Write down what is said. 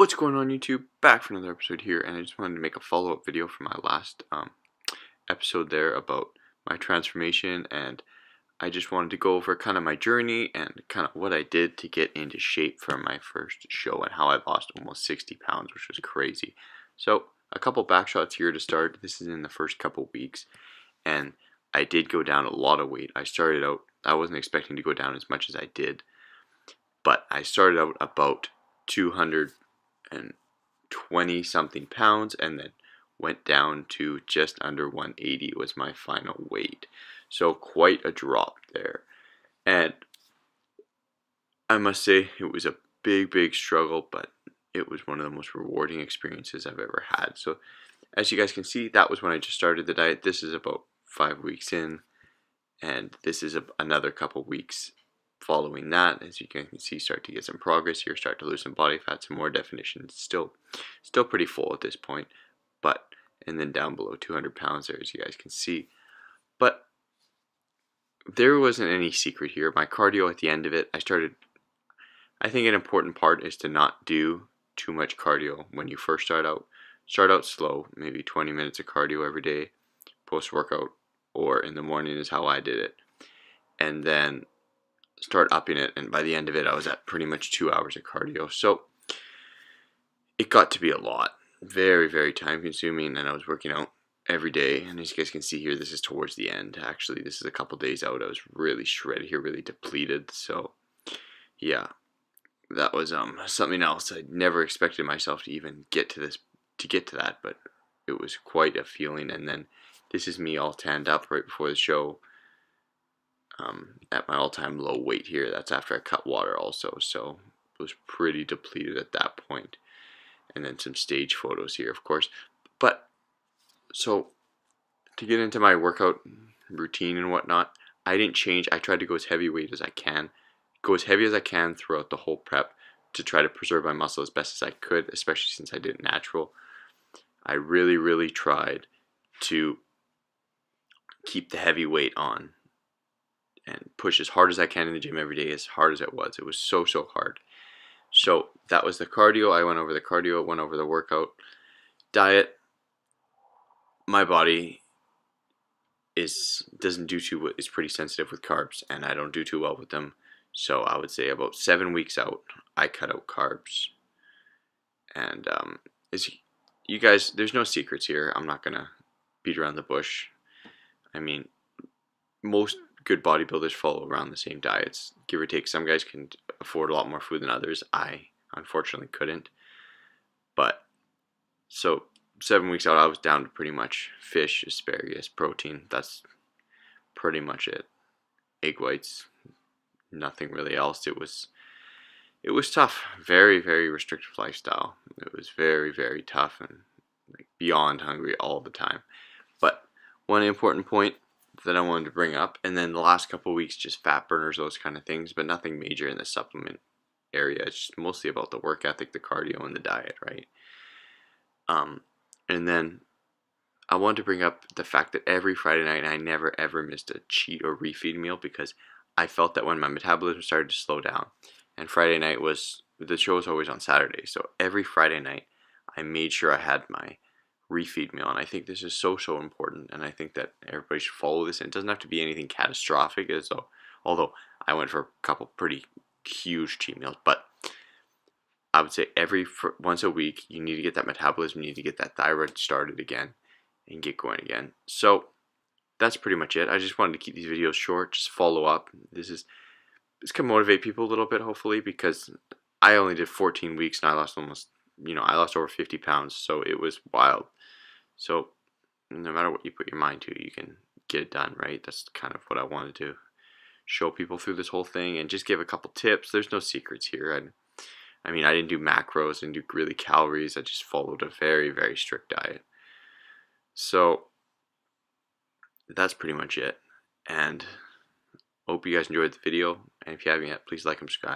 What's going on, YouTube? Back for another episode here, and I just wanted to make a follow-up video for my last episode there about my transformation, and I just wanted to go over kind of my journey and kind of what I did to get into shape for my first show and how I lost almost 60 pounds, which was crazy. So a couple back shots here to start. This is in the first couple weeks, and I did go down a lot of weight. I started out, I wasn't expecting to go down as much as I did, but I started out about 220 something pounds and then went down to just under 180 was my final weight. So quite a drop there. And I must say it was a big struggle, but it was one of the most rewarding experiences I've ever had. So as you guys can see, that was when I just started the diet. This is about 5 weeks in, and this is another couple weeks following that. As you can see, start to get some progress here, start to lose some body fat, some more definition. Still pretty full at this point, but and then down below 200 pounds there, as you guys can see. But there wasn't any secret here. My cardio at the end of it, I think an important part is to not do too much cardio when you first start out. Start out slow, maybe 20 minutes of cardio every day, post-workout, or in the morning is how I did it. And then start upping it, and by the end of it I was at pretty much 2 hours of cardio. So it got to be a lot, very time consuming, and I was working out every day. And as you guys can see here, this is towards the end. Actually, this is a couple days out. I was really shredded here, really depleted. So yeah, that was something else. I never expected myself to even get to that, but it was quite a feeling. And then this is me all tanned up right before the show, at my all-time low weight here. That's after I cut water also, so it was pretty depleted at that point. And then some stage photos here, of course. But so to get into my workout routine and whatnot, I didn't change. I tried to go as heavyweight as I can, go as heavy as I can throughout the whole prep to try to preserve my muscle as best as I could, especially since I did it natural. I really tried to keep the heavy weight on and push as hard as I can in the gym every day, as hard as it was. It was so hard. So that was the cardio. I went over the cardio, went over the workout. Diet, my body is pretty sensitive with carbs, and I don't do too well with them. So I would say about 7 weeks out, I cut out carbs. And you guys, there's no secrets here. I'm not gonna beat around the bush. I mean, most good bodybuilders follow around the same diets, give or take. Some guys can afford a lot more food than others. I unfortunately couldn't. But so 7 weeks out, I was down to pretty much fish, asparagus, protein. That's pretty much it. Egg whites, nothing really else. It was tough. Very restrictive lifestyle. It was very tough and like beyond hungry all the time. But one important point that I wanted to bring up, and then the last couple of weeks, just fat burners, those kind of things, but nothing major in the supplement area. It's just mostly about the work ethic, the cardio, and the diet, right? And then I wanted to bring up the fact that every Friday night I never ever missed a cheat or refeed meal, because I felt that when my metabolism started to slow down, and Friday night the show was always on Saturday, so every Friday night I made sure I had my refeed meal. And I think this is so important, and I think that everybody should follow this. And it doesn't have to be anything catastrophic, although I went for a couple pretty huge cheat meals, but I would say once a week you need to get that metabolism, you need to get that thyroid started again and get going again. So that's pretty much it. I just wanted to keep these videos short, just follow up. This can motivate people a little bit, hopefully, because I only did 14 weeks and I lost I lost over 50 pounds, so it was wild. So no matter what you put your mind to, you can get it done, right? That's kind of what I wanted to show people through this whole thing, and just give a couple tips. There's no secrets here. I mean, I didn't do macros, didn't do really calories. I just followed a very strict diet. So that's pretty much it. And hope you guys enjoyed the video. And if you haven't yet, please like and subscribe.